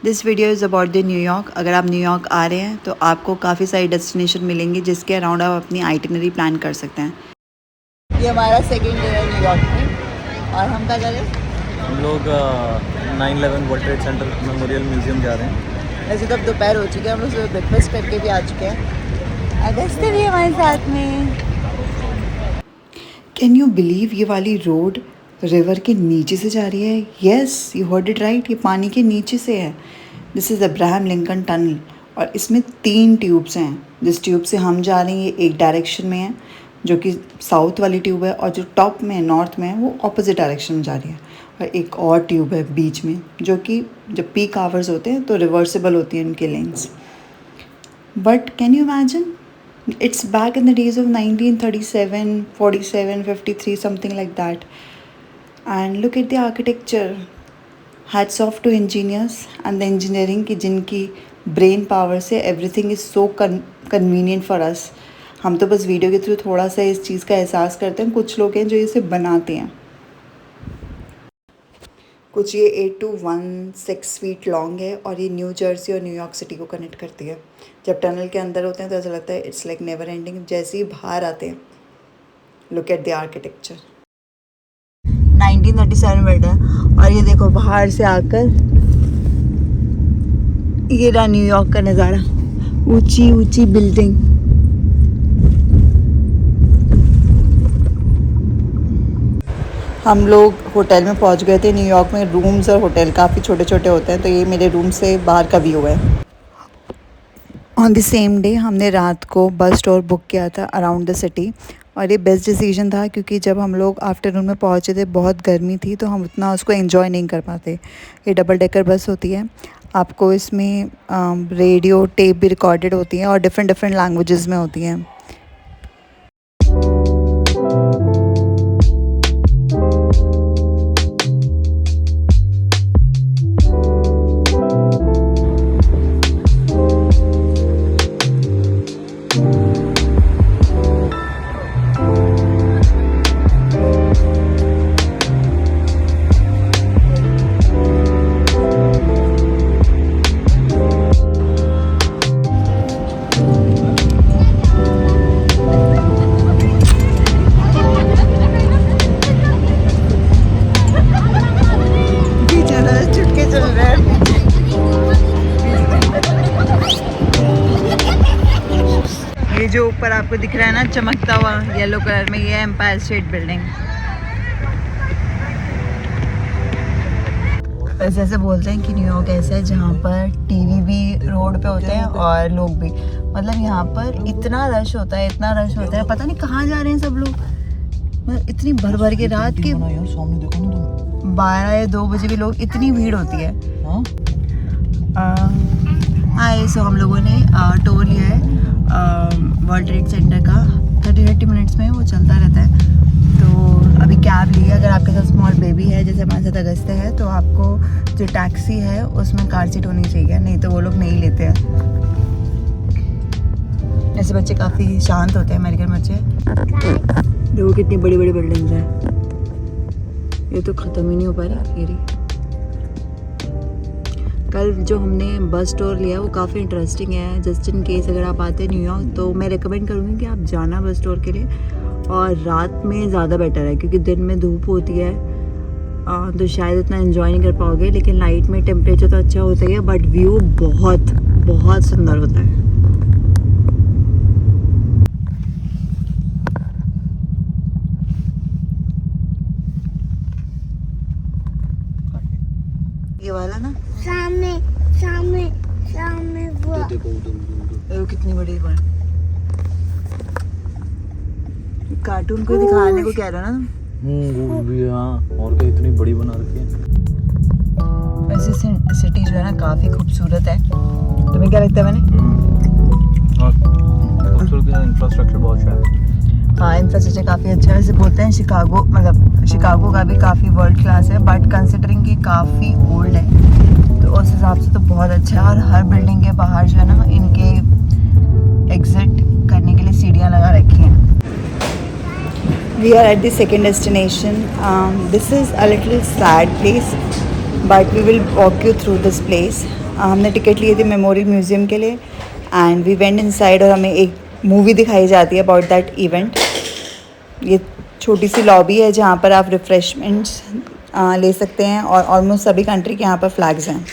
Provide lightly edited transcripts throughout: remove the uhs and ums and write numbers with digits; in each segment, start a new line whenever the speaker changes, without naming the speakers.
This video is about the New York. अगर आप New York आ रहे हैं तो आपको काफ़ी सारी डेस्टिनेशन मिलेंगी जिसके अराउंड आप अपनी आइटिनरी प्लान कर सकते हैं। ये हमारा सेकेंड डे है न्यूयॉर्क में और हम क्या कर रहे हैं?
हम लोग 9/11 world trade centre memorial museum जा रहे हैं।
वैसे तो अब दोपहर हो चुके हैं, हम लोग सुबह ब्रेकफास्ट करके भी आ चुके हैं। अगस्त भी हमारे साथ में। कैन यू बिलीव ये वाली रोड रिवर के नीचे से जा रही है? Yes, you heard it right, ये पानी के नीचे से है। This is Abraham Lincoln tunnel और इसमें 3 ट्यूब्स हैं। जिस ट्यूब से हम जा रहे हैं ये एक डायरेक्शन में है जो कि साउथ वाली ट्यूब है, और जो टॉप में नॉर्थ में है वो ऑपोजिट डायरेक्शन में जा रही है। और एक और ट्यूब है बीच में जो कि जब पीक आवर्स होते हैं तो रिवर्सिबल होती हैं उनके lens. But can you imagine, it's back in the days of 1937, 47, 53, something like that. And look at the architecture. Hats off to engineers and the engineering की जिनकी brain power से everything is so convenient for us. हम तो बस video के through थोड़ा सा इस चीज़ का एहसास करते हैं, कुछ लोग हैं जो इसे बनाते हैं। कुछ ये 8 to 16 फीट लॉन्ग है और ये न्यू जर्सी और न्यूयॉर्क सिटी को कनेक्ट करती है। जब टनल के अंदर होते हैं तो ऐसा लगता है इट्स लाइक नेवर एंडिंग। जैसे ही बाहर आते हैं, look at the architecture. 1937 build है और ये देखो बाहर से आकर ये रहा न्यूयॉर्क का नज़ारा, ऊंची ऊंची बिल्डिंग। हम लोग होटल में पहुंच गए थे। न्यूयॉर्क में रूम्स और होटल काफ़ी छोटे छोटे होते हैं, तो ये मेरे रूम से बाहर का व्यू है। ऑन द सेम डे हमने रात को बस टूर बुक किया था अराउंड द सिटी, और ये बेस्ट डिसीजन था क्योंकि जब हम लोग आफ्टरनून में पहुंचे थे बहुत गर्मी थी तो हम उतना उसको एंजॉय नहीं कर पाते। ये डबल डेकर बस होती है, आपको इसमें रेडियो टेप भी रिकॉर्डेड होती हैं और डिफरेंट लैंग्वेजेस में होती हैं। ये जो ऊपर आपको दिख रहा है ना चमकता हुआ येलो कलर में, ये है एम्पायर स्टेट बिल्डिंग। वैसे ऐसे बोलते हैं कि न्यूयॉर्क ऐसा है जहाँ पर टीवी भी रोड पे होते हैं और लोग भी, मतलब यहाँ पर इतना रश होता है, इतना रश होता है, पता नहीं कहाँ जा रहे हैं सब लोग। मतलब इतनी भर के रात के 12 या 2 बजे भी लोग, इतनी भीड़ होती है। हाँ, सो हम लोगों ने टूर लिया है वर्ल्ड ट्रेड सेंटर का। 30 मिनट्स में वो चलता रहता है। तो अभी कैब ली है। अगर आपके साथ स्मॉल बेबी है, जैसे हमारे साथ अगस्त है, तो आपको जो टैक्सी है उसमें कार सीट होनी चाहिए, नहीं तो वो लोग नहीं लेते हैं। ऐसे बच्चे काफ़ी शांत होते हैं, अमेरिकन बच्चे। देखो कितनी बड़ी बड़ी बिल्डिंग्स हैं, ये तो ख़त्म ही नहीं हो पा रही। ये रही। कल जो हमने बस टूर लिया वो काफ़ी इंटरेस्टिंग है। जस्ट इन केस अगर आप आते हैं न्यूयॉर्क तो मैं रिकमेंड करूँगी कि आप जाना बस टूर के लिए, और रात में ज़्यादा बेटर है क्योंकि दिन में धूप होती है तो शायद इतना एंजॉय नहीं कर पाओगे, लेकिन नाइट में टेम्परेचर तो अच्छा होता ही है बट व्यू बहुत सुंदर होता है। ये वाला ना सामने वो कितनी बड़ी बात, कार्टून को दिखाने को कह रहा ना तुम।
भी हाँ, और क्या इतनी बड़ी बना रखी है।
वैसे सिटी जो है ना काफ़ी खूबसूरत है। तुम्हें क्या लगता है? मैंने
खूबसूरत है, इंफ्रास्ट्रक्चर बहुत अच्छा है।
हाँ, इंफ्रास्ट्रक्चर काफ़ी अच्छा है। वैसे बोलते हैं शिकागो, मतलब शिकागो का भी काफ़ी वर्ल्ड क्लास है, बट कंसिडरिंग कि काफ़ी ओल्ड है तो उस हिसाब से तो बहुत अच्छा है। और हर बिल्डिंग के बाहर जो है ना इनके एग्जिट करने के लिए सीढ़ियाँ लगा रखी हैं। We are at the second destination. This is a little sad place, but we will walk you through this place. हमने टिकट लिए थे मेमोरियल म्यूज़ियम के लिए एंड वी वेंट इनसाइड और हमें एक मूवी दिखाई जाती है अबाउट दैट इवेंट। ये छोटी सी लॉबी है जहाँ पर आप रिफ़्रेशमेंट्स ले सकते हैं और ऑलमोस्ट सभी कंट्री के यहाँ पर फ्लैग्स हैं।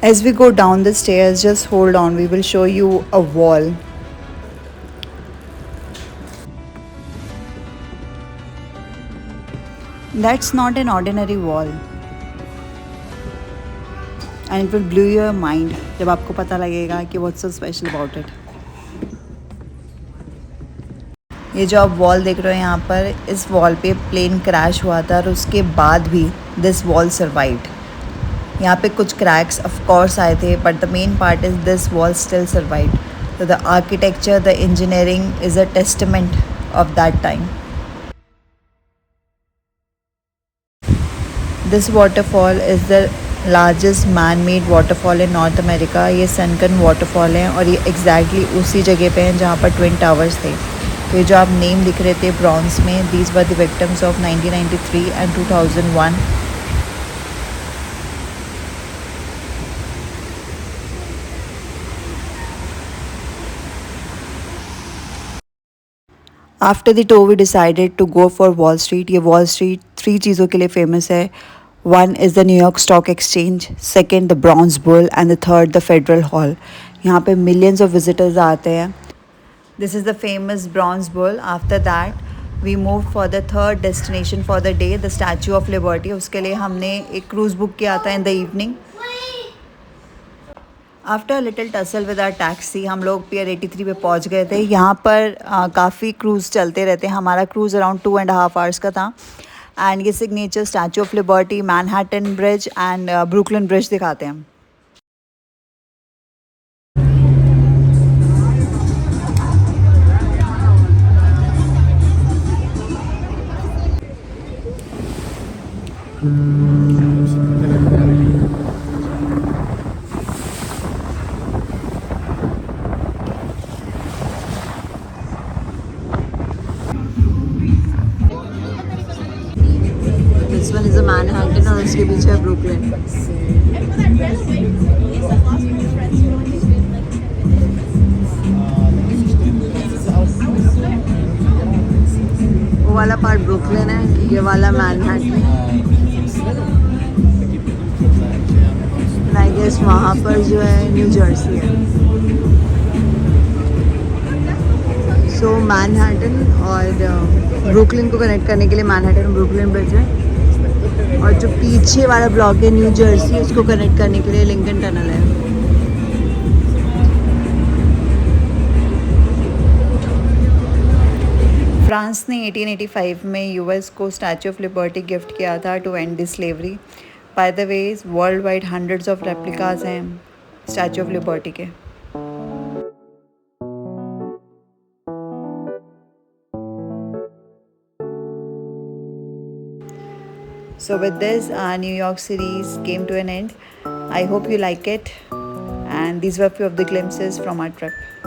As we go down the stairs, just hold on, we will show you a wall. That's not an ordinary wall. And it will blow your mind जब आपको पता लगेगा कि what's so special about it. ये जो आप wall देख रहे हो यहाँ पर, इस वॉल पे प्लेन क्रैश हुआ था और उसके बाद भी दिस वॉल सर्वाइव्ड। यहाँ पे कुछ क्रैक्स ऑफ कोर्स आए थे but the main part is this wall still survived. तो the architecture, the engineering is a testament of that time. This waterfall is the largest man made waterfall in North America. ये sunken waterfall है और ये exactly उसी जगह पे हैं जहाँ पर ट्विन टावर्स थे। तो ये जो आप नेम लिख रहे थे ब्रॉन्ज में, these were the victims of 1993 and 2001। After the tour we decided to go for Wall Street. ये वॉल स्ट्रीट 3 चीज़ों के लिए फेमस है। One is the New York stock exchange, second the bronze bull and the third the federal hall. यहाँ पे millions of visitors आते हैं। This is the famous bronze bull. After that we move for the third destination for the day, the statue of liberty. उसके लिए हमने एक cruise book किया था in the evening. After little tussle with our taxi हम लोग पियर 83 पे पहुंच गए थे। यहाँ पर काफ़ी क्रूज़ चलते रहते हैं। हमारा क्रूज़ अराउंड 2.5 आवर्स का था एंड ये signature statue of liberty, Manhattan bridge and Brooklyn bridge दिखाते हैं। This one is a Manhattan और उसके पीछे है ब्रुकलिन। वो वाला पार्ट ब्रुकलिन है, ये वाला मैनहट्टन है। आई गेस वहाँ पर जो है न्यू जर्सी है। सो मैनहट्टन और ब्रुकलिन को कनेक्ट करने के लिए मैनहट्टन ब्रुकलिन ब्रिज है और जो पीछे वाला ब्लॉक है न्यू जर्सी, उसको कनेक्ट करने के लिए लिंकन टनल है। फ्रांस ने 1885 में यूएस को स्टैचू ऑफ लिबर्टी गिफ्ट किया था to end the slavery. By the way world wide hundreds of replicas हैं स्टैचू ऑफ लिबर्टी के। So with this, our New York series came to an end. I hope you like it, and these were a few of the glimpses from our trip.